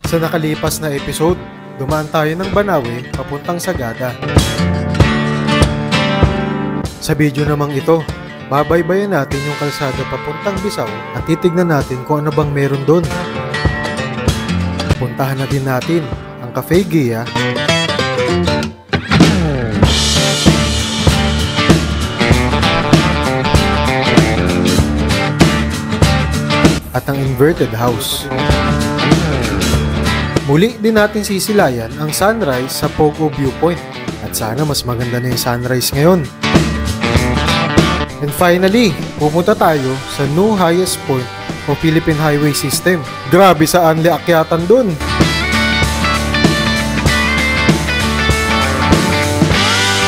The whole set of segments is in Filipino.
Sa nakalipas na episode, dumaan tayo ng Banawe papuntang Sagada. Sa video namang ito, babaybayan natin yung kalsada papuntang Bisao at titignan natin kung ano bang meron doon. Puntahan na din natin ang Cafe Gia at ang Inverted House. Muli din natin sisilayan ang sunrise sa Pogo Viewpoint at sana mas maganda na yung sunrise ngayon. And finally, pupunta tayo sa new highest point o Philippine Highway System. Grabe saan liakyatan dun!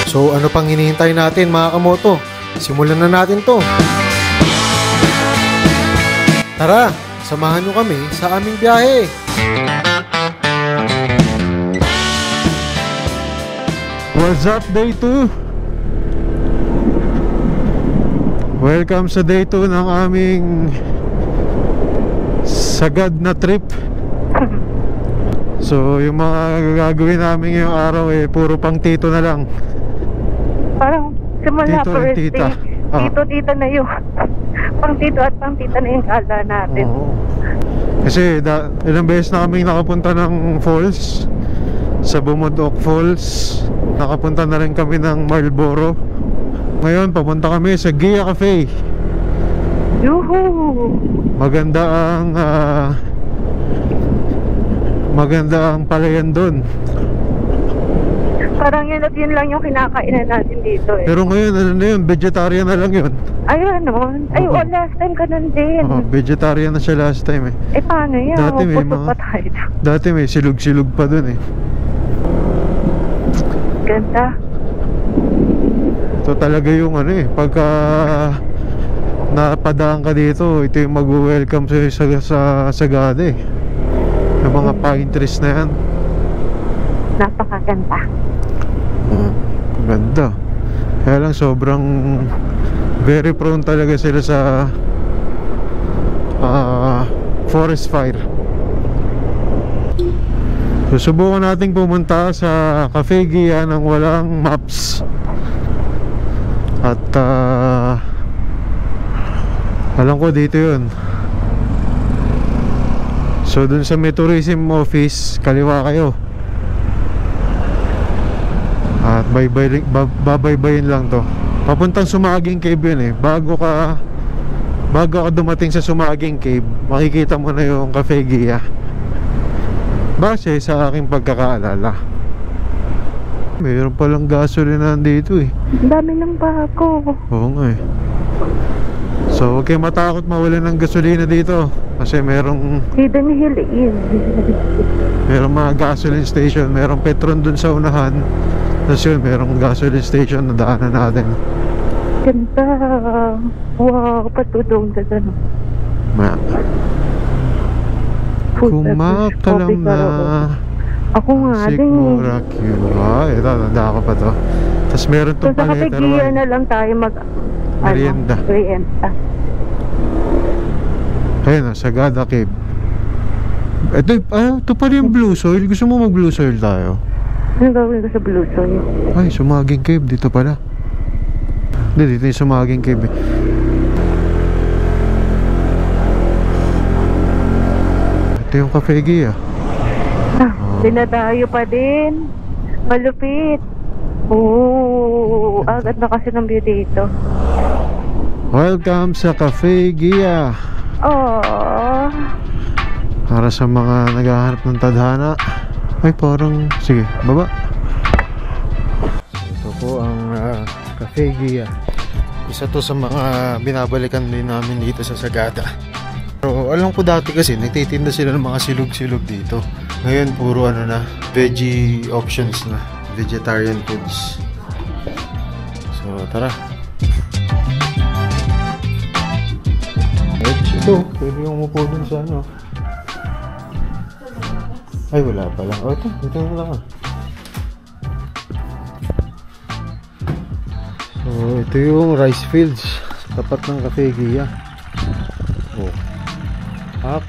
So ano pang hinihintay natin mga kamoto? Simulan na natin to! Tara, samahan nyo kami sa aming biyahe! What's up, Day 2? Welcome sa Day 2 ng aming sagad na trip. So, yung mga gagawin namin ngayong araw puro pang tito na lang. Parang simula Tito first tita. day, tito-tita na yung pang tito at pang tita na yung kala natin. Oo. Kasi ilang beses na kami nakapunta ng falls, sa Bumudok Falls. Nakapunta na rin kami ng Marlboro. Ngayon papunta kami sa Gia Cafe. Yuhu! Maganda ang palayan doon. Parang yun at yun lang yung kinakainan natin dito eh. Pero ngayon ano na yun, vegetarian na lang yun. Ay ano? Ay last time ka nun din. Vegetarian na siya last time eh. Eh paano yan? Dati may Puto pa tayo. Dati may silog-silog pa doon eh. Ganda. Ito talaga yung pagka napadaan ka dito, ito yung mag-welcome sa Sagada eh. Yung mga pine trees na yan. Napakaganda. Ganda. Kaya lang sobrang very prone talaga sila sa forest fire. Susubukan nating pumunta sa Cafe Gia nang walang maps. At alam ko dito yun. So dun sa may tourism office, kaliwa kayo. At babaybayin lang to. Papuntang Sumaging Cave yun eh. Bago ka dumating sa Sumaging Cave, makikita mo na yung Cafe Gia. Base sa aking pagkakaalala. Mayroon palang gasolinahan dito eh. Ang dami ng bago. Oo nga eh. So huwag kayo matakot mawalan ng gasolina dito. Kasi merong Hidden Hill Inn. merong mga gasoline station. Merong Petron dun sa unahan. Tapos yun, merong gasoline station na daanan natin. Ganda. Wow, patudong ka gano'n. Kumakalam na. Ako nga din. Sigmura Q. Ito, tanda ko pa to. Tapos meron So itong sa Cafe Gia na lang tayo merienda. Merienda. Ayun, Sagada Cave. Ito pa rin yung Blue Soil. Gusto mo mag Blue Soil tayo? Anong gawin ko sa Blue Soil? Ay, Sumaging Cave. Dito pala. Hindi, dito yung Sumaging Cave eh. Ito yung Cafe Gia. Dinadayo pa din. Malupit. Oo, agad na kasi ng view dito. Welcome sa Cafe Gia. Oh. Para sa mga naghahanap ng tadhana. Ay, parang sige, baba. Ito po ang Cafe Gia. Isa to sa mga binabalikan din namin dito sa Sagada. Pero alam ko dati kasi nagtitinda sila ng mga silog-silog dito. Ngayon puro veggie options na, vegetarian foods. So tara. Ito, pwede yung umupo dun sa Ay wala pala. Ito na lang So ito yung rice fields sa tapat ng Cafe Gia. Up.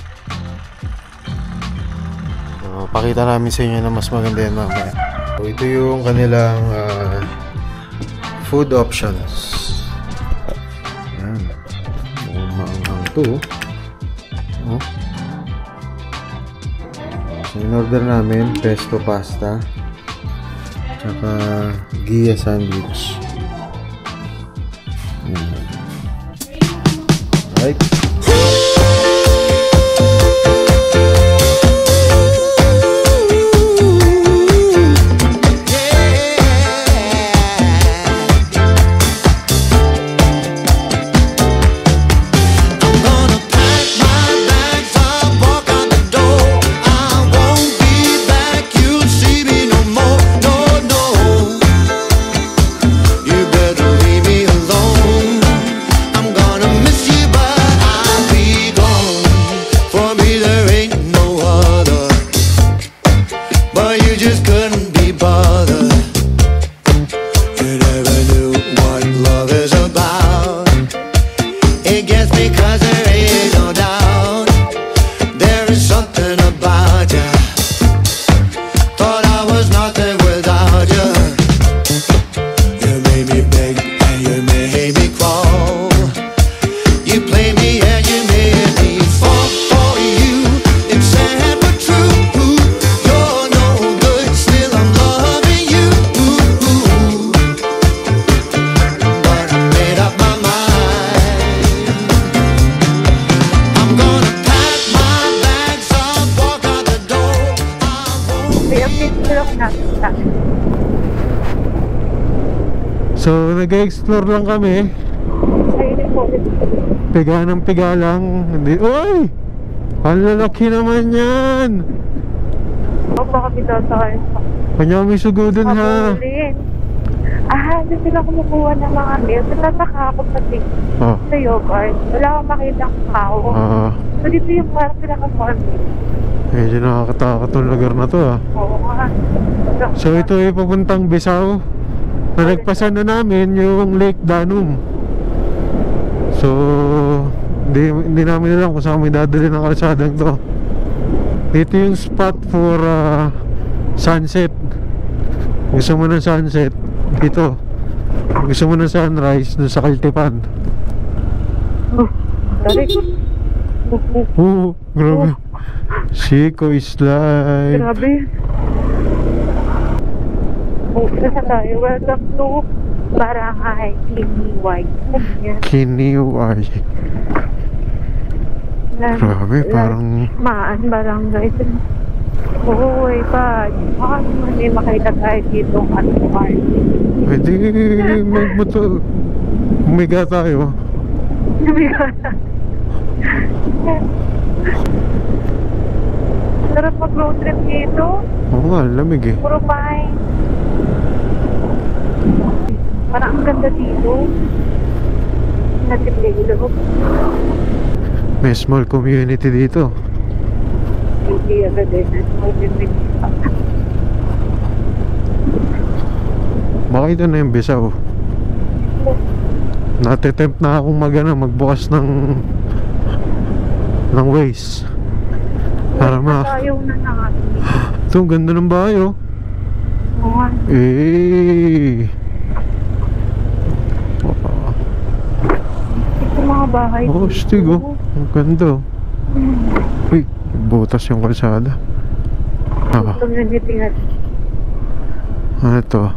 So, pakita namin sa inyo na mas maganda yan mamaya. So, ito yung kanilang food options. Ayan. Mukhang maanghang to. Oh. So, in-order namin pesto pasta tsaka Gia sandwich. Ayan. Right. So, nag-explore lang kami. Piga ng piga lang. Hindi. Uy! Ang lalaki naman yan! Baka pinasakayin pa. Kanya may sugudon ha. Doon sila kumukuha ng mga meal. Natataka ako sa yogurt. Wala akong makita ang tao. So, dito yung parang pinaka-farm. Medyo nakakatakot ang lugar na to ha. Oo nga. So, ito ay papuntang Bisaw. Nalagpasan na namin yung Lake Danum. So, hindi namin alam kung saan may dadali ng kalsadang to. Dito yung spot for sunset. Gusto mo ng sunset dito. Gusto mo ng sunrise dun sa Kaltipan. Grabe. Chico Islay. Grabe. Nasa tayo. Welcome to Barangay Kiniway. Kiniway. Grabe, parang Barangay. Uy, pa. Baka naman may makita tayo dito at pwede magmotor. Umiga tayo. Sarap mag-road trip dito. Oo nga, lamig eh. Puro pine. Parang ang ganda dito. Natipilog. May small community dito. Hindi agad eh. Baka ito na yung Bisaw. Natitempt na akong magbukas ng Waze para ayaw na natin. Ito, ang ganda ng bahay oh. Oo. Ito mga bahay oh, stig oh. Ang ganda oh. Uy, butas yung kalsada. Community nga. Ano to?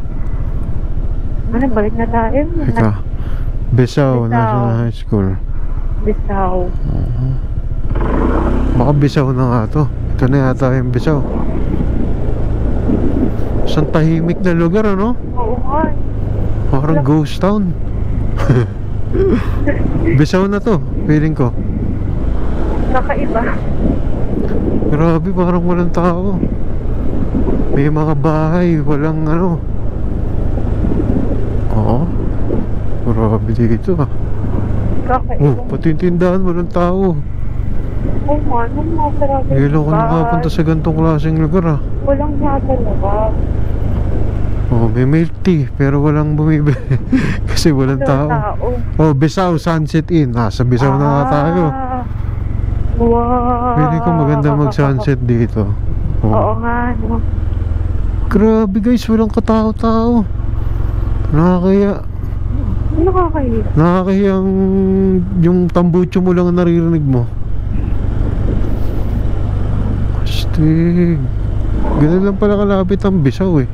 Ano, balik na tayo. Ika, Bisaw National High School. Bisaw. Baka Bisaw na nga to. Ito na yata yung Bisaw. Isang tahimik na lugar ano? Oo nga. Parang ghost town. Bisaw na to, feeling ko. Nakaiba. Grabe, parang walang tao. May mga bahay, walang ano. Oo. Grabe dito ah. Kakaiba. Pati yung tindahan, walang tao. Oo nga, nung masarap yung Ngayon ako nakapunta sa gantong klaseng lugar ah. Walang nasa labas. Oh, may milk tea pero walang bumibili kasi walang tao. Oh, Bisaw Sunset Inn. Sa Bisaw na nga tayo. Wow. Pili ko maganda mag sunset dito. Oo nga, no. Grabe guys, walang katao-tao. Nakakaya. Ano nakakahiya? Nakakahiyang yung tambucho mo lang ang naririnig mo. Astig. Ganun lang pala kalapit ang Bisaw eh.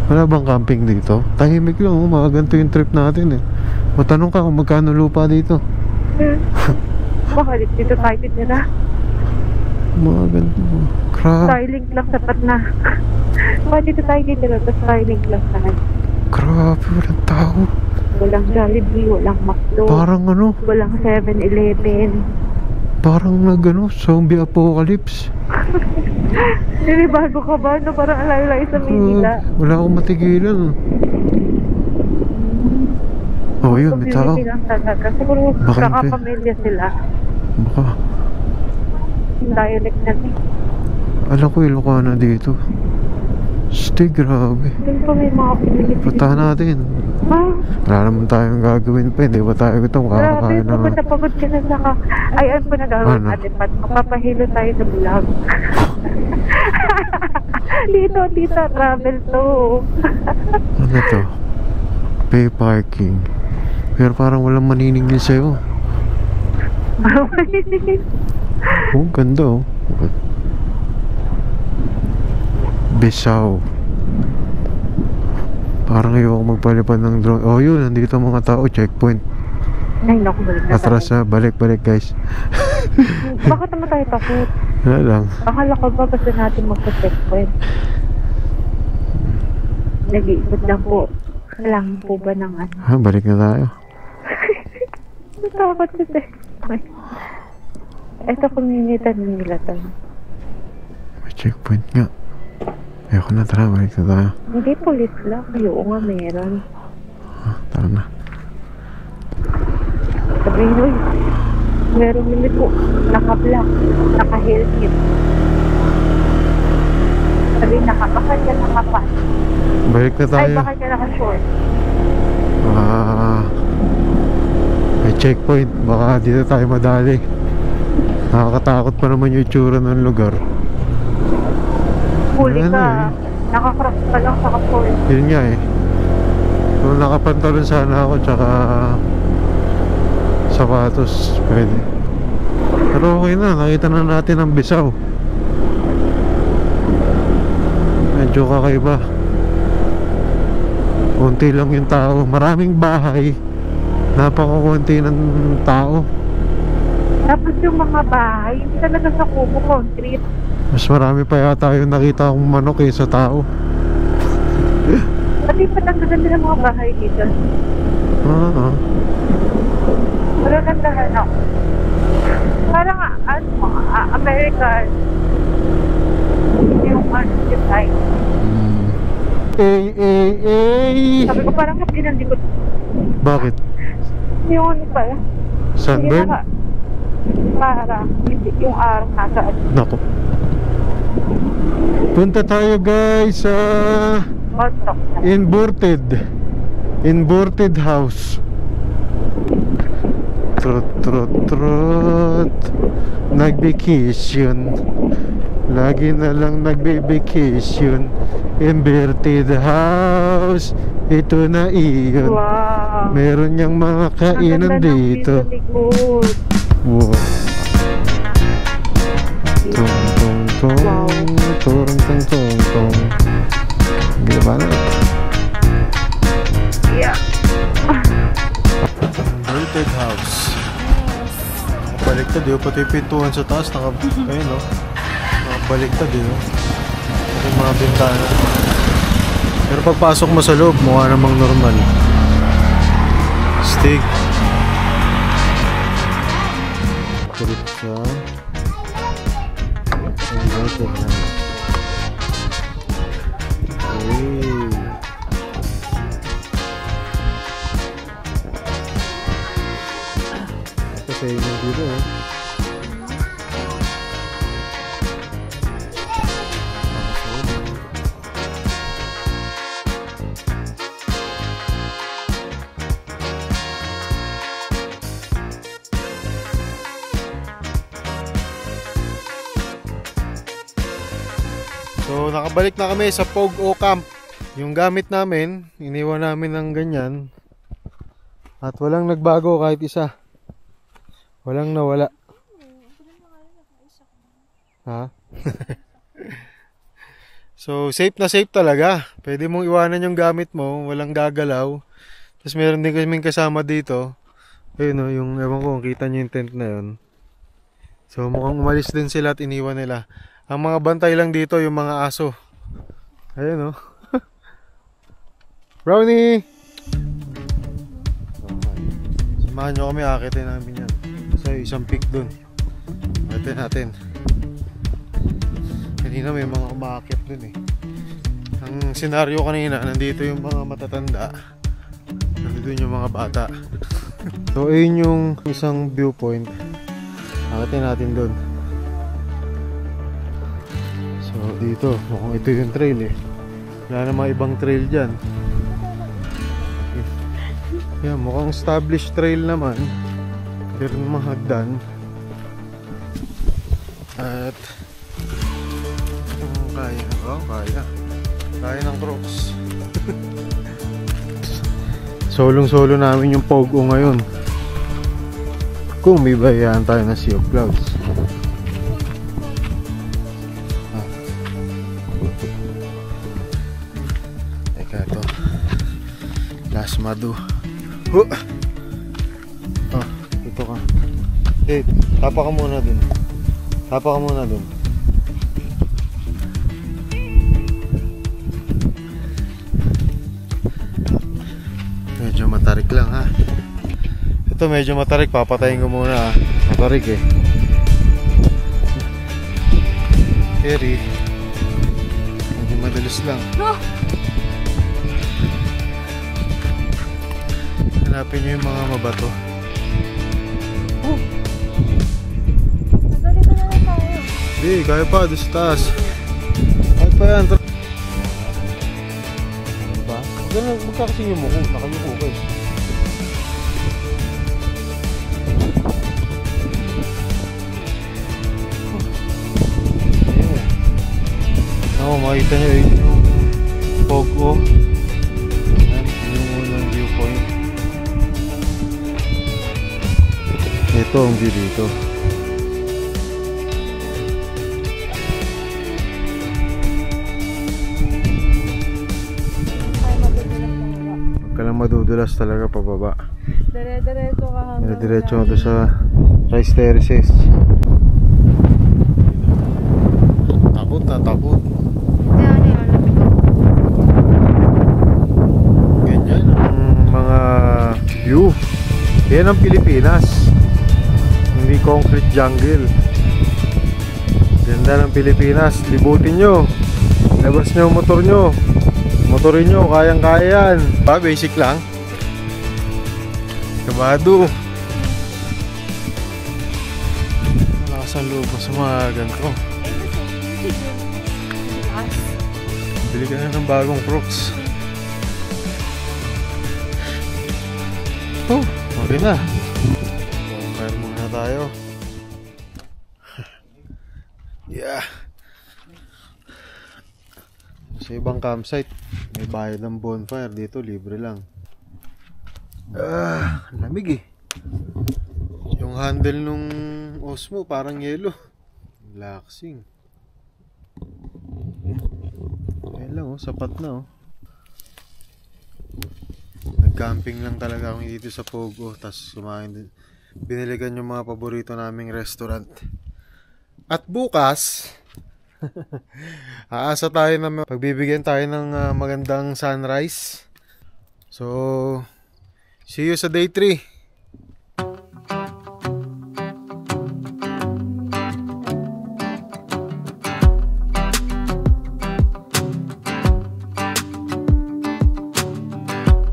Wala bang camping dito? Tahimik lang oh, mga ganito yung trip natin eh. Matanong ka kung magkano lupa dito. Baka dito tayo nila. Mga ganito. Crap. Styling lang sapat na. Baka dito tayo nila, tapos styling lang tayo. Grabe, walang tao. Walang Jollibee, walang McDo. Parang ano? Walang 7-Eleven. Parang zombie apocalypse. Bago ka ba? No, parang alay-alay sa Manila. Wala akong matigilan. Oh, yun, may tao. Community lang talaga. Siguro Baka kakapamilya sila. Baka. Dialect na din. Alam ko Ilocana dito. Stay, grabe. Doon pa may mga community. Puntahan natin. Ha? Wala naman tayong gagawin pa. Hindi ba tayo gutom? Grabe, Kakakain na nga. pagod ka na naka... Ay, ano pa nagawin Ano? natin? Mapapahilo tayo sa vlog. Dito, travel to. Ano to? Pay parking. Pero parang walang maniningil sa'yo. Oh, ganda oh. Bisaw. Parang ayoko magpalipad ng drone. Oh yun, nandito mga tao. Checkpoint. Ay, naku, balik na Atras tayo. na. Balik guys. Bakit naman tayo takot? Wala lang. Akala ko ba basta natin magpa-checkpoint? Nag-iikot lang po. Kailangan po ba ng ano? Ha, balik na tayo. Natakot kasi. Ito community nila tayo. May checkpoint nga. Ayoko na, tara, balik na tayo. Hindi police lang. Oo nga, meron. Tara na. Sabihin mo, meron nila po. Naka-black. Naka-helmet. Sabihin, baka niya naka-pass. Balik na Ay, tayo. baka niya naka-short. May checkpoint. Baka dito tayo madali. Nakakatakot pa naman yung itsura ng lugar. Huli Ano ka. Naka-cross ka lang sa kapol. Yun nga eh. Kung nakapantalon sana ako tsaka sapatos, pwede. Pero okay na, nakita na natin ang Bisaw. Medyo kakaiba. Kunti lang yung tao. Maraming bahay. Napakakunti ng tao. Tapos yung mga bahay, hindi talaga sa kubo concrete. Mas marami pa yata yung nakita akong manok sa tao. Pati pa ang ganda ng mga bahay dito. Magagandahan ako. Parang American yung design. Sabi ko parang kapag likod. Bakit? Yung pa. Sunburn? Para yung araw nasa Nako. Punta tayo guys sa Inverted house. Trot. Nag-vacation. Lagi na lang nagbe-vacation. Inverted house. Ito na iyon. Wow. Meron niyang mga kainan dito. Wow. Tong. Gila banget. Yeah. Inverted house. Nakabaliktad yun. Pati yung pintuan sa taas. Ayun o. Nakabaliktad yun. Pati yung mga bintana. Pero pagpasok mo sa loob, mukha namang normal. Steak. Trip sa Inverted house. Sa inyo dito eh. So nakabalik na kami sa Pogo Camp. Yung gamit namin, iniwan namin ng ganyan. At walang nagbago kahit isa. Walang nawala. Ha? So safe na safe talaga. Pwede mong iwanan yung gamit mo, walang gagalaw. Tapos meron din kaming kasama dito. Ayun o, yung ewan ko, kita nyo yung tent na yun. So mukhang umalis din sila at iniwan nila. Ang mga bantay lang dito, yung mga aso. Ayun o. Brownie! Samahan nyo kami, akitin namin yan. Sa isang peak dun. Akitin natin. Kanina may mga umaakit dun eh. Ang senaryo kanina, nandito yung mga matatanda. Nandito yung mga bata. So ayun yung isang viewpoint. Akitin natin dun. So dito, mukhang ito yung trail eh. Wala namang ibang trail dyan. Yan, mukhang established trail naman. Pero mahagdan. At kaya, oh kaya. Kaya ng Crocs. Solong-solo namin yung Pogo ngayon. Kung may bayaan tayo na Sea of Clouds. Teka ito. Last Madu. Oh, ito ka. Eh, tapa ka muna dun. Tapa ka muna dun. Medyo matarik lang ha. Ito medyo matarik, papatayin ko muna ha. Matarik eh. Carry. Medyo madalas lang. Hanapin nyo yung mga mabato. Dali pa naman tayo. Hindi, kaya pa, doon sa taas. Kaya pa yan. Diba? Magkakasing yung muko, nakayuko ka eh. Oo, makita nyo eh, yung Pogo. Yung unang viewpoint. Ito ang view dito. Huwag ka lang madudulas talaga pababa. Dire-diretso ka hanggang Diretso na to sa rice terraces. Takot na takot. Ganyan ang mga view. Yan ang Pilipinas. Hindi concrete jungle. Ganda ng Pilipinas. Libutin nyo. Labas nyo motor nyo. Motorin nyo, kayang-kaya yan. Basic lang. Kabado. Malakas ang loob sa mga ganito. Bili ka na ng bagong Crocs. Oh, okay na. Bonfire muna tayo. Yeah. Sa ibang campsite, may bayad ng bonfire. Dito, libre lang. Lamig eh. Yung handle nung Osmo parang yelo. Relaxing. Ayan lang oh, sapat na oh. Nag-camping lang talaga kami dito sa Pogo. Tapos kumain din. Biniligan yung mga paborito naming restaurant. At bukas aasa tayo na pagbibigyan tayo ng magandang sunrise. So see you sa day 3.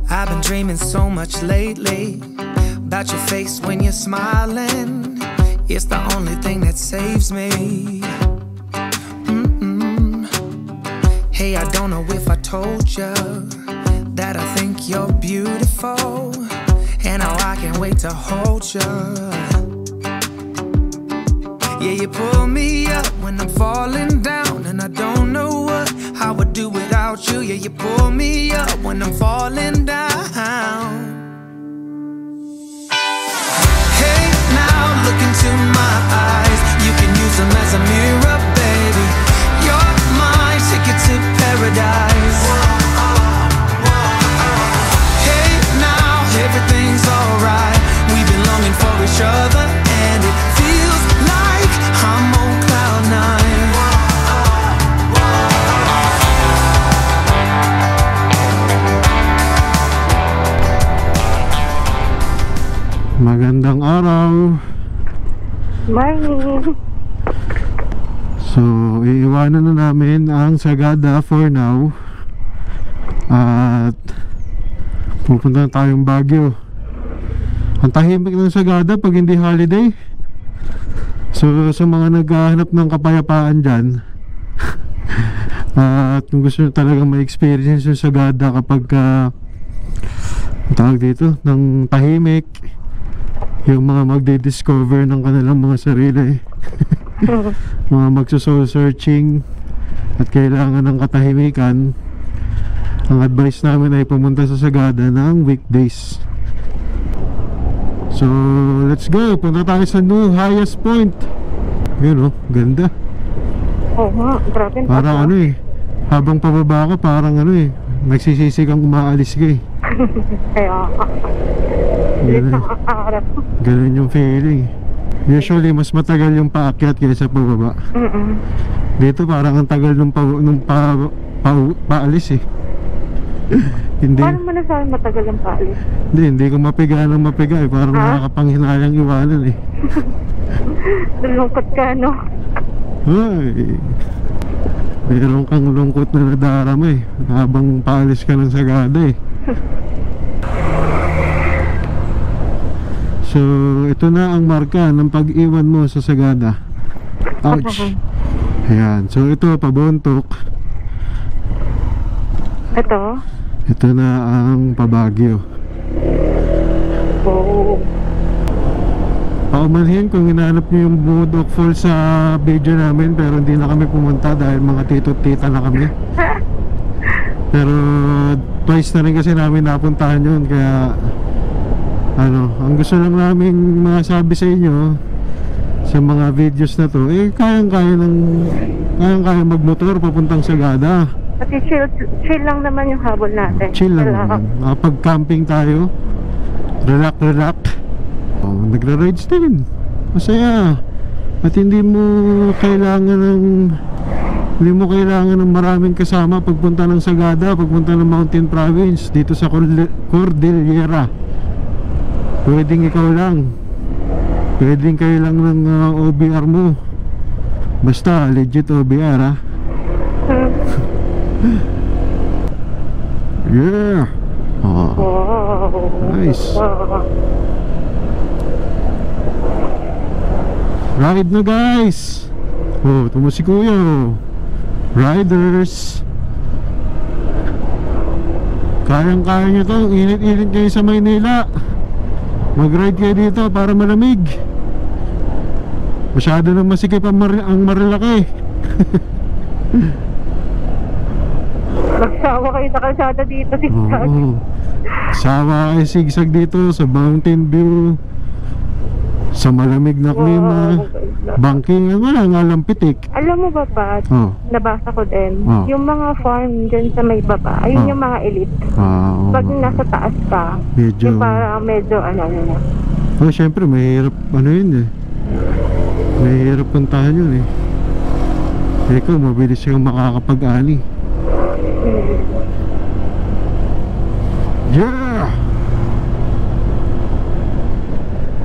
I've been dreaming so much lately about your face when you're smiling. It's the only thing that saves me. Hey, I don't know if I told you that I think you're beautiful, and how I can't wait to hold you. Yeah, you pull me up when I'm falling down, and I don't know what Yeah, you pull me up when I'm falling down. Hey, now look into my eyes. You can use them as a mirror, baby. You're mine, take it to paradise. Hey, now everything's alright. We've been longing for each other, and it feels like I'm on cloud nine. Magandang araw. Morning. So, iiwanan na namin ang Sagada for now. At pupunta na tayong Baguio. Ang tahimik ng Sagada pag hindi holiday. So, sa mga naghahanap ng kapayapaan dyan, at kung gusto nyo talagang ma-experience yung Sagada kapag tawag dito, ng tahimik, yung mga magde-discover ng kanilang mga sarili, mga magso-soul searching at kailangan ng katahimikan, ang advice namin ay pumunta sa Sagada ng weekdays. So let's go, punta tayo sa new highest point. Yun, oh, ganda. Oo nga, grabe. Parang ano eh, habang pababa ka parang ano eh, nagsisisi kang umaalis ka eh. Kaya Ganun, ganun yung feeling. Usually mas matagal yung paakyat kaysa pababa. Dito parang ang tagal nung paalis eh. Hindi. Paano mo nasabi matagal ang paalis? Hindi ko mapiga ng mapiga eh. Parang nakakapanghinayang iwanan eh. Nalungkot ka, no? Ay, meron kang lungkot na nadarama eh habang paalis ka ng Sagada eh. So, ito na ang marka ng pag-iwan mo sa Sagada. Ouch. Ayan. So, ito, pabontok. Ito na ang pabagyo. Oh. Paumanhin kung hinahanap nyo yung Budok Falls sa video namin, pero hindi na kami pumunta dahil mga tito-tita na kami. Pero twice na rin kasi namin napuntahan yun, kaya ano, ang gusto lang namin masabi sa inyo sa mga videos na to, eh kayang-kaya magmotor papuntang Sagada. Pati chill lang naman yung habol natin. Chill lang naman. Pag camping tayo, relax. Oh, nagra-rides din. Masaya. At hindi mo kailangan ng maraming kasama pagpunta ng Sagada, pagpunta ng Mountain Province dito sa Cordillera. Pwedeng ikaw lang, pwedeng kayo lang ng OBR mo, basta legit OBR ha. Yeah. Oh. Nice. Ride na guys. Oh, tumo si Kuya. Riders, kayang-kaya nyo to. Init-init kayo sa Maynila, mag-ride kayo dito para malamig. Masyado na masikip ang Marilaki. Magsawa kayo sa kalsada dito, sigsag. Sawa kayo sigsag dito sa Mountain View, sa malamig na klima. Banking, wala nga lang pitik. Alam mo ba, Pat? Nabasa ko din. Yung mga farm dyan sa may baba, ayun yung mga elite. Pag nasa taas ka, yung parang medyo ano na. Oh, syempre, mahirap ano yun eh. Mahirap puntahan yun eh. Ikaw, mabilis yung makakapag-ani. Yeah!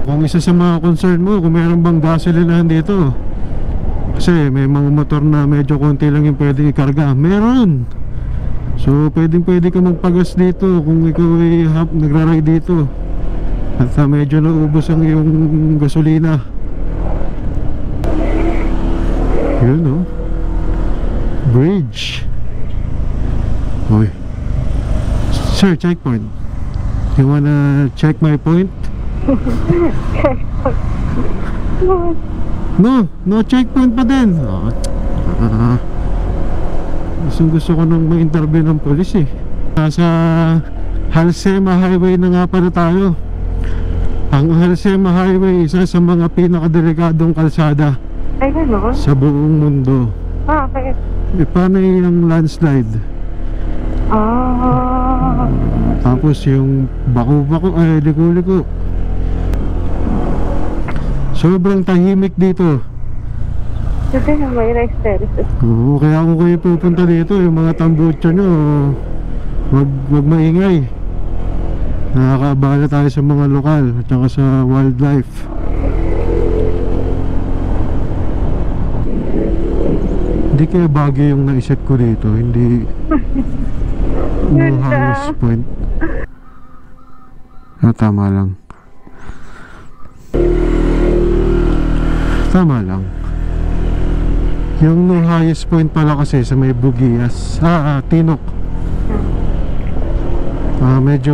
Kung isa sa mga concern mo, kung mayroon bang gasolinahan dito, kasi may mga motor na medyo konti lang yung pwede ikarga. Meron! So pwede ka magpagas dito kung ikaw ay nagra-ride dito at medyo naubos ang iyong gasolina. Yun no, bridge. Oy, sir, checkpoint. You wanna check my point? No checkpoint pa din. Gusto ko nang ma-interview ng polis eh. Nasa Halsema Highway na nga pala tayo. Ang Halsema Highway, isa sa mga pinakadelikadong kalsada Ay, gano'n? sa buong mundo. Ah, okay. Paano yung landslide? Tapos yung bako-bako, ay liko-liko. Sobrang tahimik dito. Kasi na may rice terraces. Oo, kaya kung kayo pupunta dito, yung mga tambucha nyo, wag maingay. Nakakaabala tayo sa mga lokal at saka sa wildlife. Hindi kaya Baguio yung naiset ko dito, hindi no highest point. Tama lang. Tama lang. Yung no highest point pala kasi sa may Bugias, Tinok. Medyo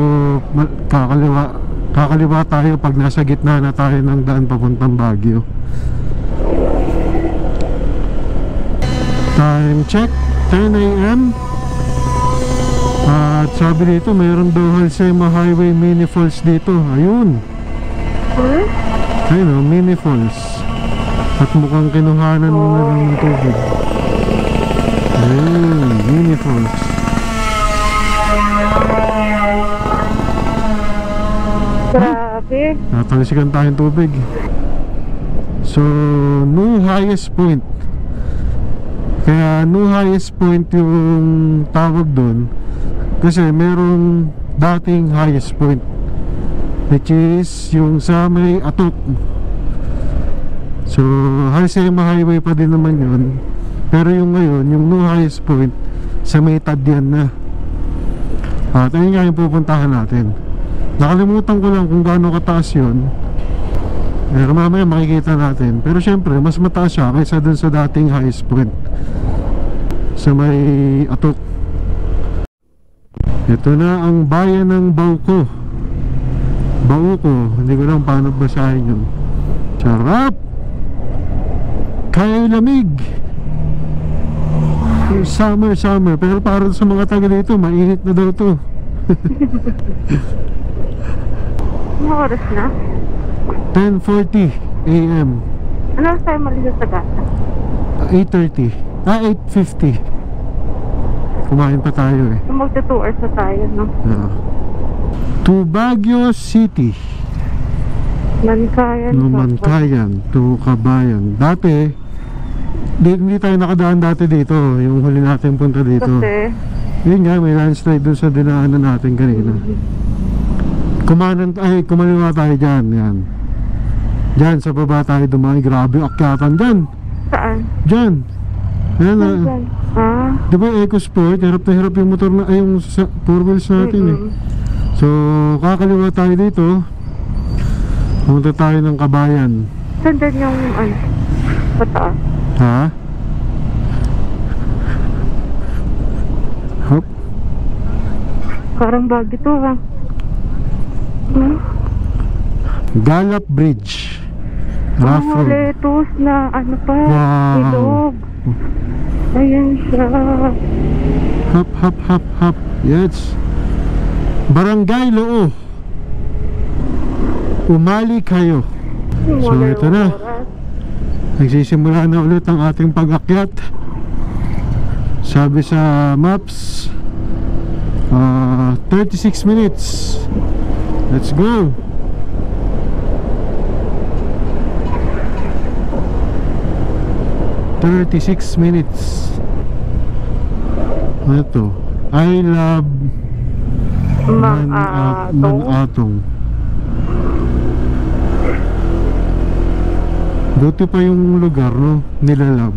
kakaliwa tayo pag nasa gitna na tayo ng daan papuntang Baguio. Time check, 10 AM. At sabi dito mayroon daw Halsema Highway mini falls dito. Ayun. Ayun o, mini falls. At mukhang kinuhanan na ng tubig. Ayun, mini falls. Grabe. Natalsikan tayong tubig. So, no highest point. Kaya no highest point yung tawag doon kasi meron dating highest point, which is yung sa may Atok. So, Halsema Highway pa din naman yun. Pero yung ngayon, yung no highest point sa may Tadyan na. At ayun nga yung pupuntahan natin. Nakalimutan ko lang kung gaano kataas yun. Pero mamaya makikita natin. Pero syempre, mas mataas siya kaysa dun sa dating highest point sa may Atok. Ito na ang bayan ng Bauco. Bauco, hindi ko lang paano basahin yun. Sarap! Kaya lamig. Summer. Pero para sa mga taga dito, mainit na daw to. Ano oras na? 10:40 AM. Ano tayo malis sa gata? 8:30. 8:50. Kumain pa tayo eh. Magta 2 hours na tayo, no? To Baguio City. Mankayan. No, Mankayan to Kabayan. Dati hindi tayo nakadaan dati dito. Yung huli natin punta dito. Kasi yun nga, may landslide dun sa dinaanan natin kanina. Kumaliwa tayo dyan. Yan. Dyan sa baba tayo dumaan. Grabe akyatan dyan. saan? Dyan. Ayan na. Di ba EcoSport? Hirap na hirap yung motor na, yung 4 wheels natin eh. So kakaliwa tayo dito. Pumunta tayo ng Kabayan. Saan din yung pataas? Ha? Hop. Parang bagyo to ha. Galap Bridge. Rough road. Lettuce na pa. Wow. Ilog. Ayan siya. Hop. Yes. Barangay Loo. Umali kayo. So ito na. Nagsisimula na ulit ang ating pag-akyat. Sabi sa maps 36 minutes. Let's go. $36 minutes. Ito, I love Manatong. Buti pa yung lugar, no? Nilalab.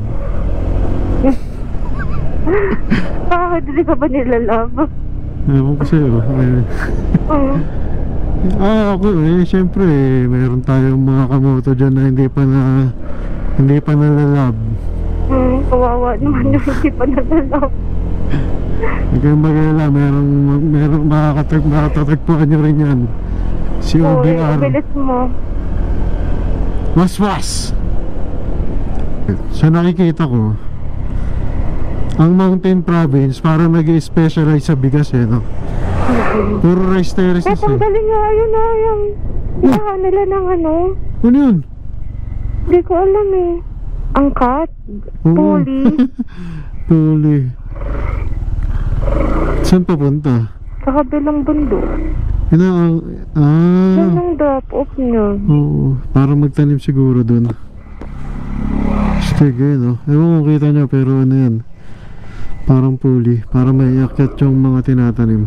Bakit hindi ka ba nilalab? Ewan ko sa'yo. Ako syempre meron tayong mga kamoto dyan na hindi pa nalalab. Kawawa naman yung hindi pa nalalab. Hindi kayo mag-alala, merong makatatagpuan nyo rin yan. Si OBR. Bilis mo. Was. So nakikita ko Ang Mountain Province parang nag-specialize sa bigas eh, no? Puro rice terraces Eh, tanggalin nga yun na yung ilahan nila ng ano. Ano yun? Hindi ko alam eh. Angkat? Tuli? Tuli. Saan papunta? Sa kabilang bundok. Yun ang... Yun ang drop-off nyo. Oo, para magtanim siguro dun. Sige, no? Ewan kung kita nyo, pero ano yan, parang puli, para may iakyat yung mga tinatanim.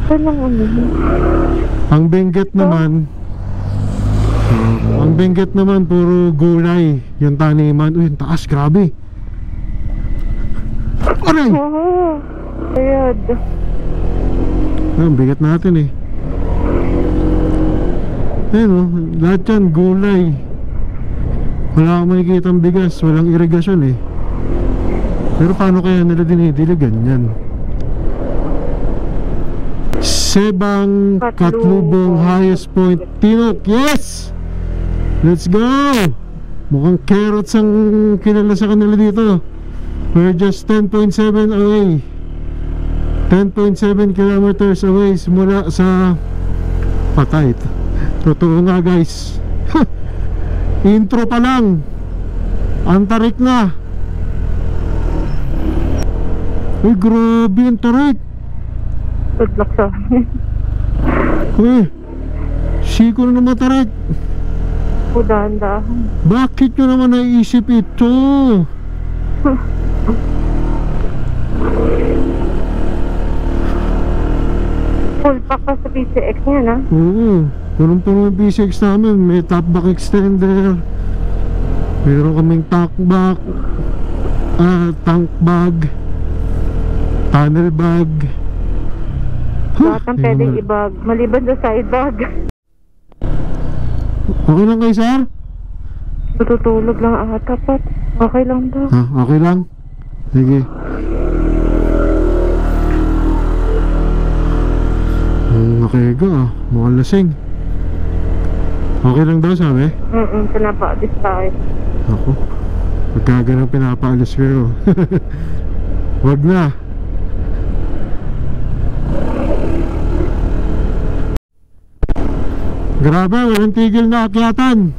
Saan ang ano? Ang Benguet naman, ang Benguet naman puro gulay yung taniman. Uy, yung taas, grabe. Aray! Oo. Ayad. Ang bigat natin eh. Ayun o, lahat yan gulay. Wala kang makikita ang bigas, walang irigasyon eh. Pero paano kaya nila dinidiligan yan? Sebang Katlubong highest point Tinok, yes! Let's go! Mukhang carrots ang kilala sa kanila dito. We're just 10.7 away, 10.7 kilometers away mula sa patay. Totoo nga guys. Intro pa lang ang tarik na. Uy, grabe ang tarik. Good luck sa amin. Uy, siko na naman tarik. Dahan-dahan. Bakit nyo naman naisip ito? Full pack pa sa PCX niya na. Oo, punong-puno yung PCX namin. May top back extender, meron kaming tank bag, tunnel bag. Lahat ng pwedeng ibag, maliban sa side bag. Okay lang kayo, sir? Tutulog lang ata, Pat. Okay lang daw. Okay lang? Sige. Okay ka mukhang lasing. Okay lang daw sabi? Pinapaalis tayo. Ako, pagkaganang pinapaalis kayo. Wag na. Grabe, walang tigil na akyatan.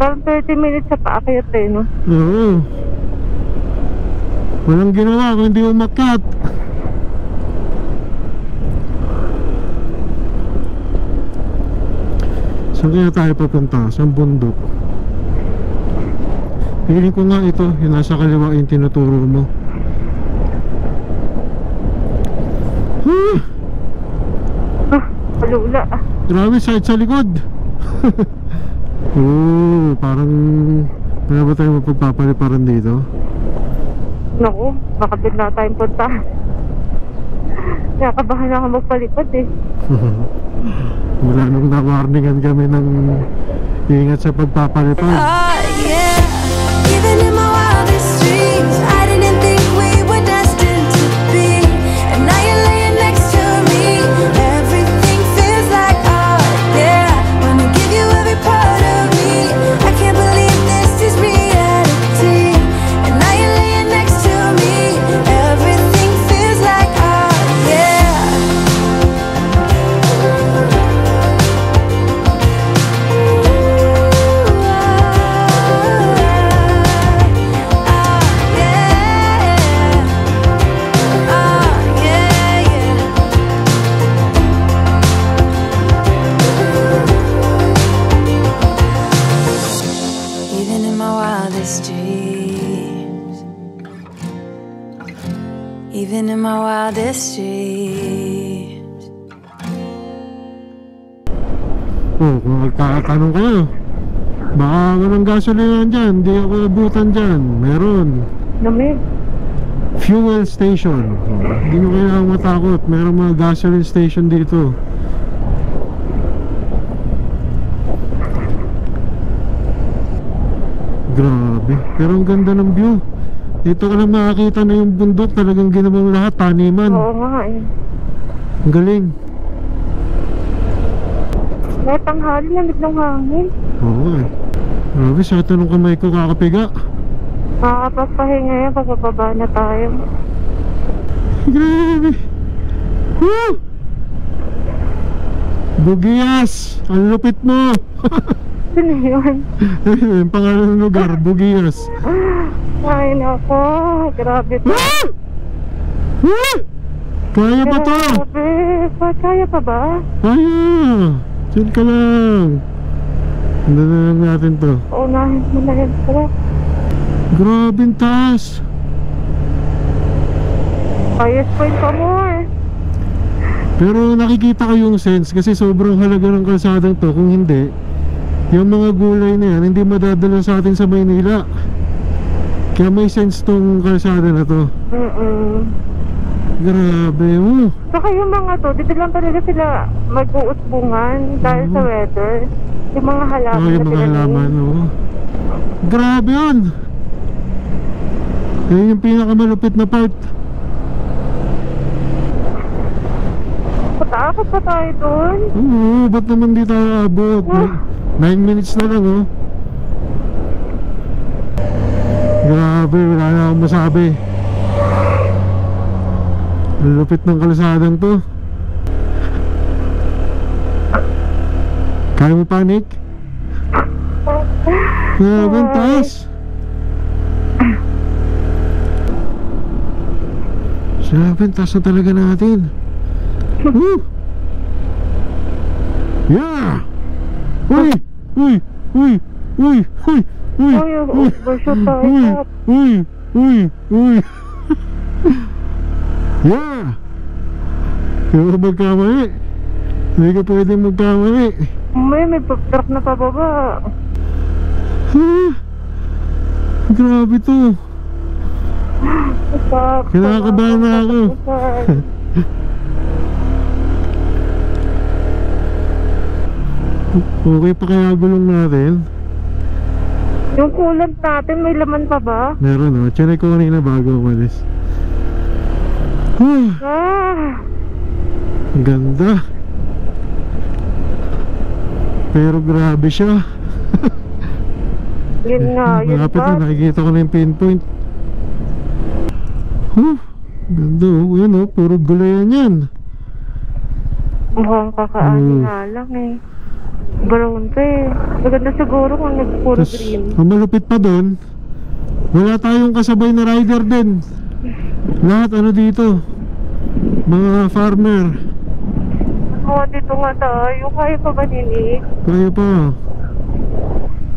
Parang 30 minutes sa paakyat eh, no? Oo. Walang ginawa kung hindi umakyat. Saan kaya tayo papunta? Saan bundok? Piling ko nga ito, yung nasa kaliwa yung tinuturo mo. Palula. Grabe, side sa likod. Parang wala ba tayo mapagpapaliparan dito? Naku, baka bigla tayong punta. Nakakabahan ako magpalipad eh. Wala nung na-warningan kami ng ingat sa pagpapalipad. Yeah. Even in my wildest dreams, I didn't think we were destined to be. And now you're laying next to me. Everything feels like art. Yeah, wanna give you every part of me. I can't believe this is reality. And now you're laying next to me. Everything feels like art. Yeah. Even in my wildest dreams, even in my wildest dreams. Kung magkakatanong kayo, baka walang gasolina dyan, hindi ako abutan dyan. Meron. Lamig. Fuel station. Hindi nyo kailangang matakot, meron mga gasoline station dito. Grabe, pero ang ganda ng view. Dito ka lang makakita na yung bundok, talagang ginawang lahat, taniman. Oo nga eh. Ang galing. May tanghali, lamig ng hangin. Oo eh. Grabe, sa tanong kamay ko kakapiga. Makakapagpahinga yan, papababa na tayo. Grabe. Woo! Bugias! Ang lupit mo! Sino yun? Yung pangalan ng lugar, Bugias. Ay, nako. Grabe to. Ah! Ah! Kaya pa to! Grabe. Kaya pa ba? Kaya! Diyan ka lang. Hindi na lang natin to. Unahin mo na yan. Tara. Grabe ang taas. Highest point pa mo eh. Pero nakikita ko yung sense kasi sobrang halaga ng kalsadang to. Kung hindi, yung mga gulay na yan hindi madadala sa atin sa Maynila. Kaya may sense tong kalsada na to. Grabe mo. Saka yung mga to, dito lang talaga sila mag-uusbungan dahil sa weather. Yung mga halaman Oh, yung na mga halaman, oh. Grabe yun. Yan yung pinakamalupit na part. Patakot pa tayo doon. Oo, ba't naman di tayo abot? 9 minutes na lang, oh. Grabe, wala na akong masabi. Lupit ng kalsadang to. Kaya mo panik? Grabe ang taas. Grabe ang taas na talaga natin. Woo! Yeah! Uy! Uy! Uy! Uy! Uy! Uy! Uy, overshoot tayo. Uy! Uy! Uy! Uy! Yeah! Kaya ka magkamali. Hindi ka pwedeng magkamali. May truck na pababa. Grabe to. Kinakabahan na ako. Okay pa kaya gulong natin? Yung coolant natin, may laman pa ba? Meron, oh. Chinek ko kanina bago umalis. Ang ganda. Pero grabe siya. Yun nga, yun Malapit pa. na, nakikita ko na yung pinpoint. Ganda, oh. Yan, oh. Puro gulayan yan. Mukhang kakaani nga lang eh. Brown pa eh. Maganda siguro kung nagpuro Tapos, green. ang malupit pa doon, wala tayong kasabay na rider din. Lahat ano dito, mga farmer. Dito nga tayo. Kaya pa ba nini? Kaya pa.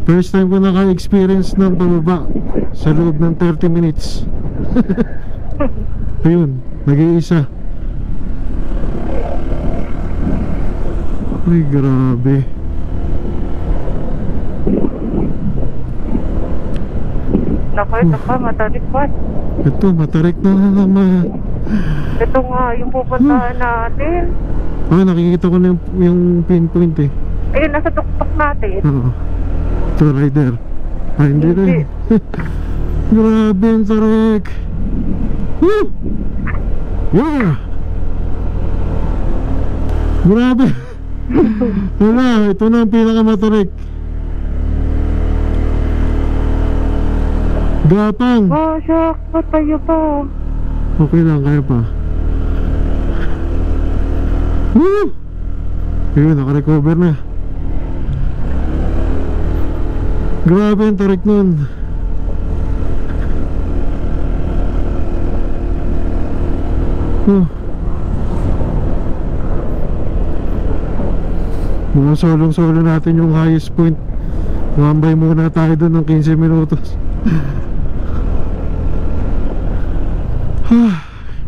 First time ko naka-experience ng pababa sa loob ng 30 minutes. Ayun, nag-iisa. Ay, grabe. Naku, ito pa, matarik pa. Ito, matarik na naman. Ito nga, yung pupuntahan natin. Nakikita ko na yung pinpoint eh. Ayun, nasa tuktok natin. Oo. Ito, rider. Hindi rin. Grabe ang tarik. Woo! Yeah! Grabe. Wala, ito na ang pinakamatarik. Gapang. Shock. Ba't tayo pa? Okay lang, kaya pa. Woo! Ayun, nakarecover na. Grabe ang tarik nun. Mga solong-solo natin yung highest point. Mambay muna tayo doon ng 15 minutos.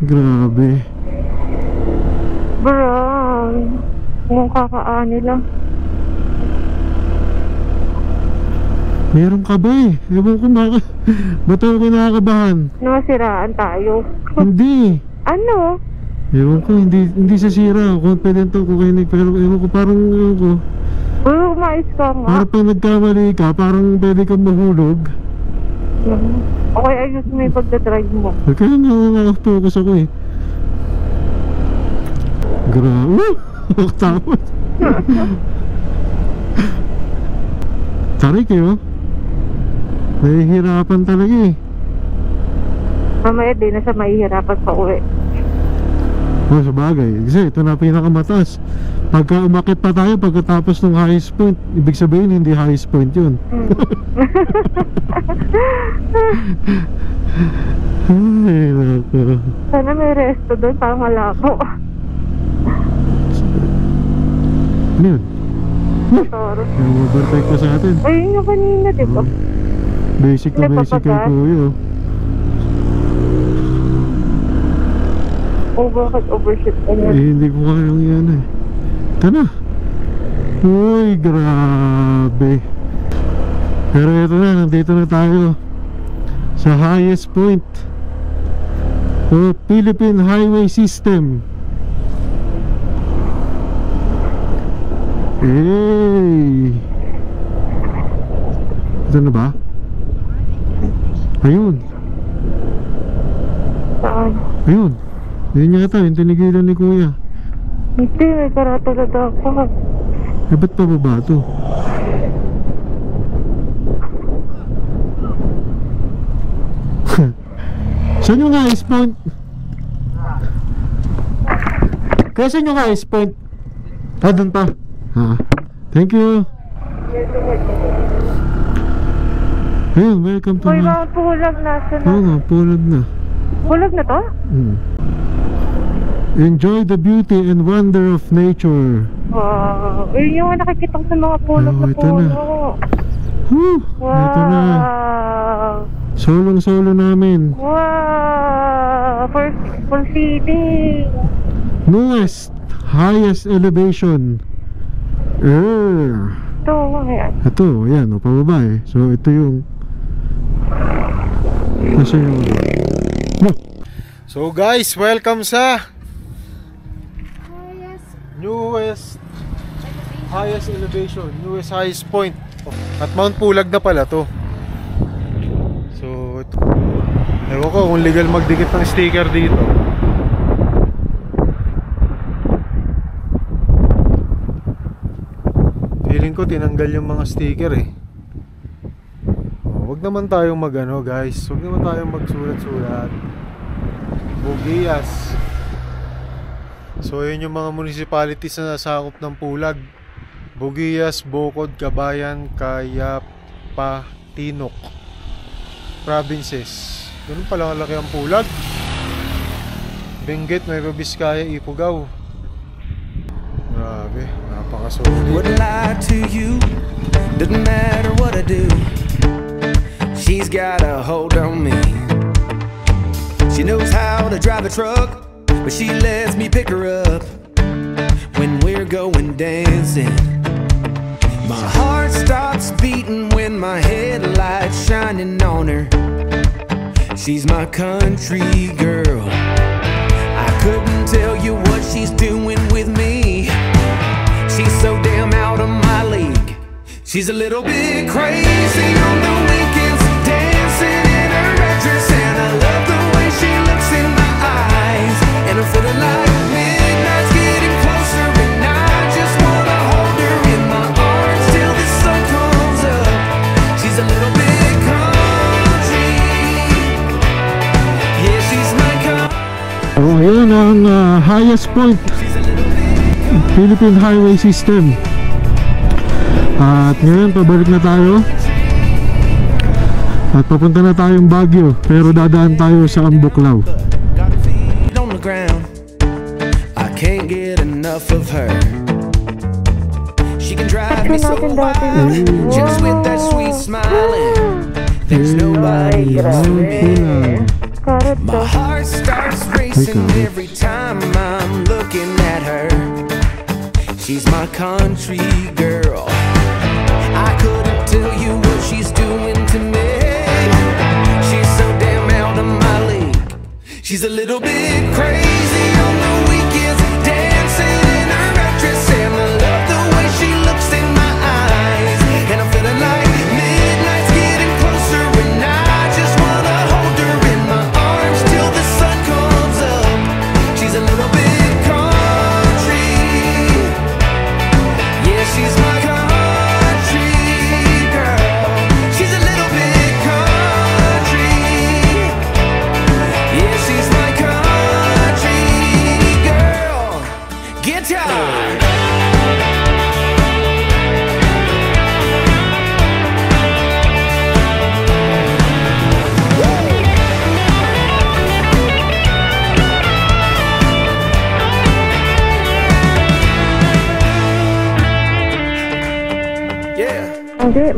Grabe. Brown. Kung kakaani lang. Meron ka ba eh? Ewan ko bakit. Ba't ako kinakabahan? Nasiraan tayo. Hindi. Ano? Ewan ko, hindi sa sira. Confident ako kay Nick. Pero ewan ko, parang ewan ko. Mais ka nga. Parang pag nagkamali ka, parang pwede kang mahulog. Okay, ayos mo yung pagdadrive mo. Kaya nga nakafocus ako eh. Grabe. Takot. Tarik eh, oh. Nahihirapan talaga eh. Mamaya din na siya mahihirapan pa uwi. Oh, sabagay. Kasi ito na pinakamataas. Pagka umakit pa tayo pagkatapos ng highest point, ibig sabihin hindi highest point yun. Ay, naku. Sana may resto doon para malabo. Ano yun? Totoro. Yung overtake pa sa atin. Ayun yung kanina, di ba? Basic na basic yung kuya. Overshoot ka niya. Eh, hindi ko kayang yan eh. Ito na. Uy, grabe. Pero ito na, nandito na tayo sa highest point of Philippine Highway System. Hey! Ito na ba? Ayun. Saan? Ayun. Yun yata, yung tinigilan ni kuya. Hindi, may karata-rata ako. Eh, ba't pababa to? Saan yung highest point? Kaya saan yung highest point? Ah, dun pa. Ha. Thank you. Ayun, welcome to Uy, my... mga pulag na. Oo nga, pulag na. Pulag na to? Enjoy the beauty and wonder of nature. Wow. Yun yung nakikita ko sa mga pulag na ito puno. na. Wow. Ito na. Solong-solo namin. Wow. For city. Newest, highest elevation. Ito, ayan. Ito, ayan, o, pababa eh. So, ito yung... Nasa yung... So guys, welcome sa newest highest elevation, newest highest point. At Mount Pulag na pala to. So, ito. Ewan ko kung legal magdikit ng sticker dito. Feeling ko tinanggal yung mga sticker eh. Wag naman tayong magano guys. Wag naman tayong magsulat-sulat. Bugias. So yun yung mga municipalities na nasakop ng Pulag. Bugias, Bocod, Cabayan, Kayapa, Tinok provinces. Ganun pala kalaki ang Pulag. Benguet, Nueva Vizcaya, Ifugao. Grabe, napakasuli. Wouldn't lie to you, doesn't matter what I do. She's got a hold on me. She knows how to drive a truck, but she lets me pick her up when we're going dancing. My heart stops beating when my headlights shining on her. She's my country girl. I couldn't tell you what she's doing with me. She's so damn out of my league. She's a little bit crazy on the weekends, dancing in her red dress, and I love the way she looks in my eyes. And I'm feeling like midnight's getting closer, and I just wanna hold her in my arms till the sun comes up. She's a little bit country. Yeah, she's my country. Oh, ayan ang highest point Philippine Highway System. At ngayon pabalik na tayo. At papunta na tayong Baguio, pero dadaan tayo sa Ambuklaw. Got her feet on the ground. I can't get enough of her. She can drive me so wild, just with that sweet smiling. There's nobody else for me. My heart starts racing every time I'm looking at her. She's my country girl. I couldn't tell you what she's doing to me. She's so damn out of my league. She's a little bit crazy on the weekends, dancing in her red dress, and I love the way she looks in my eyes. And I'm feeling like midnight's getting closer, and I just wanna hold her in my arms till the sun comes up. She's a little bit country. Yeah, she's my country girl. She's a little bit country.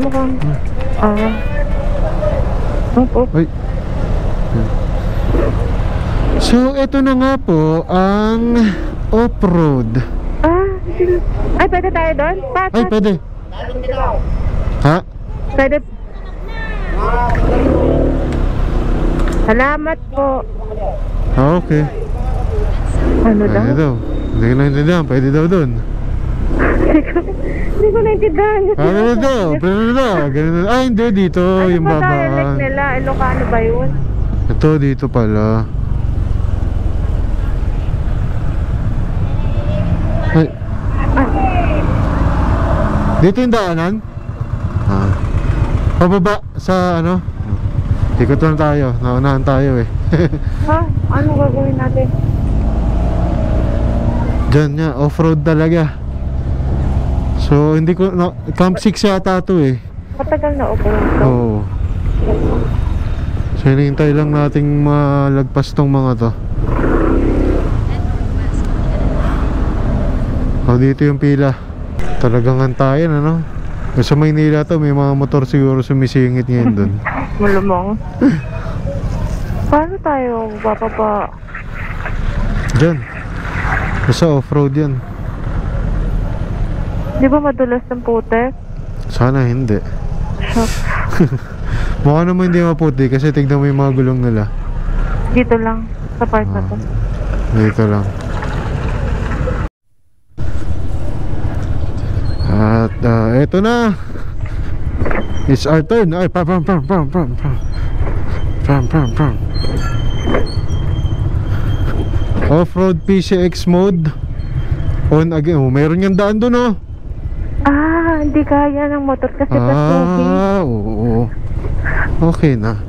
mukhang... Opo. Ay. So, ito na nga po ang off-road. Ay, pwede tayo doon? Ay, pwede. Ha? Pwede. Salamat po. Okay. Ano daw? Pwede daw. Hindi ko naintindihan. Pwede daw doon. Hindi ko naintindihan. Pwede daw. Pwede daw. Ganun. Ay, hindi. Dito. Ano Yung ba dialect babaan. nila? Ilocano ba yun? Ito, dito pala. Ay. Dito yung daanan? Pababa sa ano? Ikot lang tayo. Naunahan tayo eh. Ha? Ano gagawin natin? Diyan niya. Off-road talaga. So, hindi ko... No, Camp 6 yata ito eh. Matagal na ako. Oo. So, hinihintay lang nating malagpas tong mga to. Oh, dito yung pila. Talagang antayan, ano? Sa Maynila to, may mga motor siguro sumisingit ngayon dun. Malamang. Paano tayo bababa? Diyan. Basta off-road yan. Di ba madulas ng putek? Sana hindi. Mukha naman hindi maputi kasi tignan mo yung mga gulong nila. Dito lang. Sa part na to. Dito lang. At eto na. It's our turn. Ay, pam. Off-road PCX mode. On again. Oh, meron yung daan doon, oh. Hindi kaya ng motor kasi patuloy. Oo. Okay na.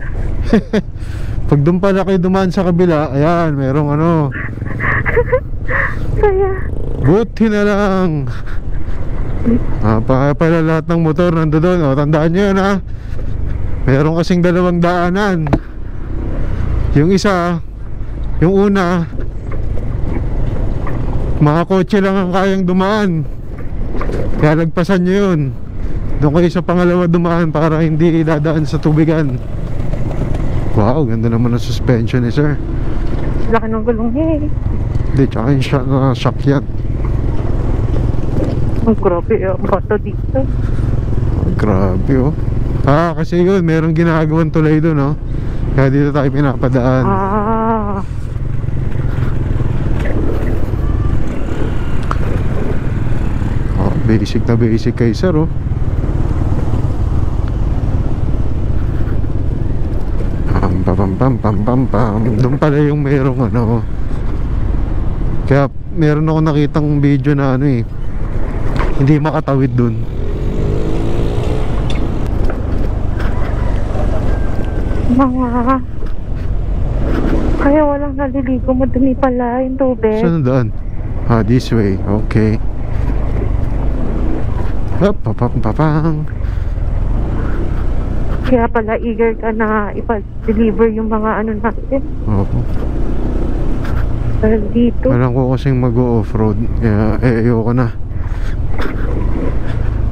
Pag doon pala kayo dumaan sa kabila, ayan, merong ano. Kaya Buti na lang. Pala lahat ng motor nandoon. O, tandaan nyo yun, ha. Meron kasing dalawang daanan. Yung isa, yung una, mga kotse lang ang kayang dumaan. Kaya lagpasan nyo yun. Doon kayo sa pangalawa dumaan para hindi dadaan sa tubigan. Wow, ganda naman ang suspension ni sir. laki ng gulong niya eh. Hindi, tsaka yung shock yan. Ang grabe ang bata dito. Grabe oh. Kasi yun, merong ginagawang tulay doon, no? Kaya dito tayo pinapadaan. Basic na basic kay sir, oh. Pam. Doon pala yung merong ano. Kaya meron ako nakitang video na ano eh, hindi makatawid doon. Kaya walang naliligo, madumi pala yung tubig. Saan daan? This way, okay. Papang. Kaya pala eager ka na ipa-deliver yung mga ano natin. Opo. Dito. Alam ko kasing mag-off-road. Kaya ayoko na.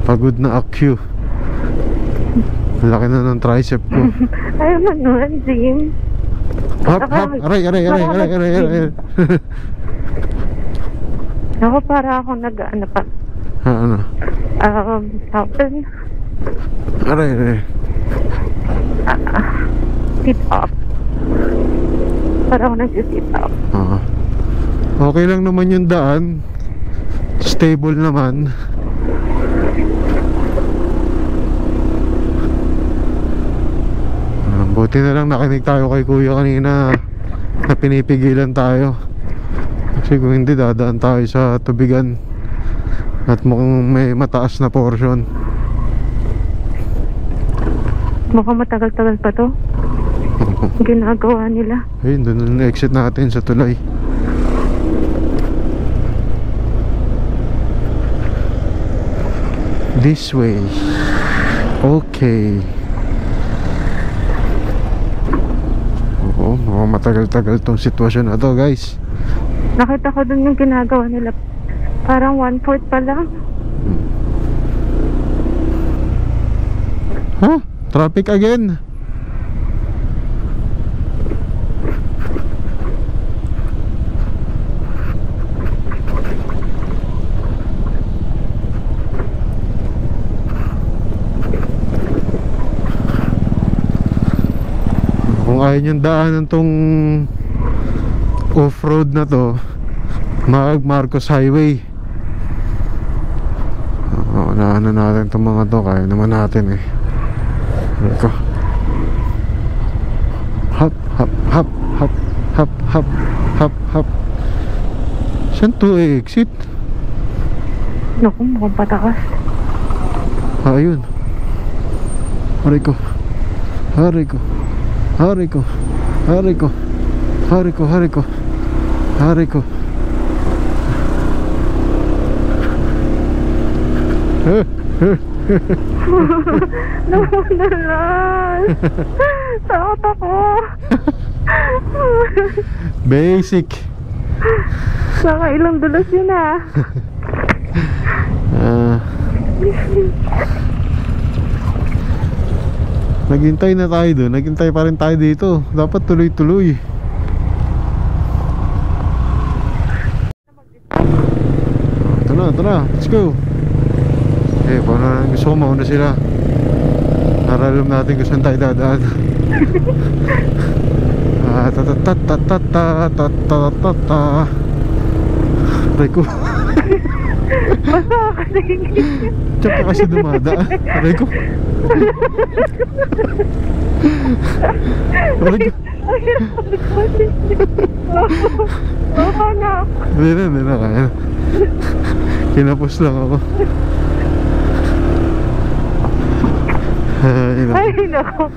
Pagod na AQ. Laki na ng tricep ko. Ayaw man nun, Jim. Hop. Aray. Ako para ako nag-ano pa. Ano? Southern. Aray. Sit up. Para ako nag-sit up. Okay lang naman yung daan. Stable naman. Buti na lang nakinig tayo kay kuya kanina na pinipigilan tayo. Kasi kung hindi, dadaan tayo sa tubigan. At mukhang may mataas na portion. Mukhang matagal-tagal pa to. Ginagawa nila. Ayun, doon na exit natin sa tulay. This way. Okay. Oo, mukhang matagal-tagal tong sitwasyon na to, guys. Nakita ko dun yung ginagawa nila. Parang 1/4 pa lang. Huh? Traffic again. Kung ayaw niyong daanan tong off-road na to, Marcos Highway. Naanan natin itong mga to, kaya naman natin eh. Ito. Hop, hop, hop, hop, hop, hop, hop, hop. Saan to exit? Naku, mukhang patakas. Ayun. Hari ko. Hari ko. Hari ko. Hari ko. Hari ko. Hari ko. Hari ko. Naman. Takot ako. Basic. Nakailang dulas yun ah. Naghintay na tayo doon. Naghintay pa rin tayo dito. Dapat tuloy-tuloy. Ito na, let's go. Eh, paano gusto ko mauna sila para alam natin kung saan tayo dadaan. Aray ko. Basta kasi. Tsaka kasi dumadaan. Aray ko. Aray ko. Hindi na kaya. Kinapos lang ako. Ay, nako.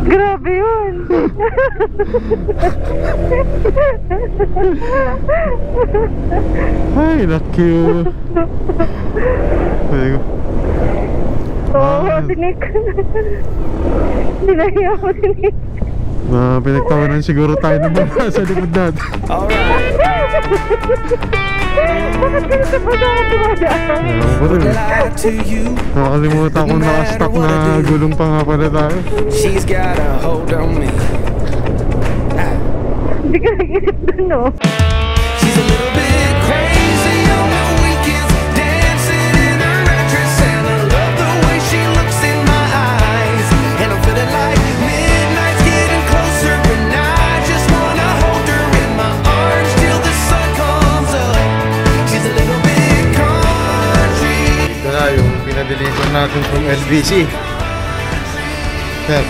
Grabe yun. Ay, laki yun. Oo, tinik. Dinahiya ko, tinik. Pinagtawanan siguro tayo ng mga sa likod natin. Alright. Bakit ganito pa ako tumadaan? Lie to you. Nakalimutan kong nakastock na gulong pa nga pala tayo. She's got a hold on me. Hindi ka nag-isip dun, no? She's a little bit crazy on the weekends, dancing in her red dress, and I love the way she looks in my eyes. And I'm feeling like midnight's getting closer, and I just wanna hold her in my arms till the sun comes up. She's a little bit country. Ito na yung pinadeliver natin from LBC. Sir.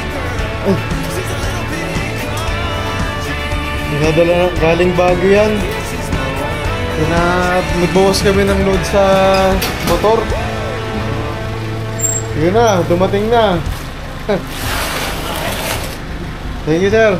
Pinadala galing Baguio yan. Nagbawas kami ng load sa motor. Yun na, dumating na. Thank you, sir.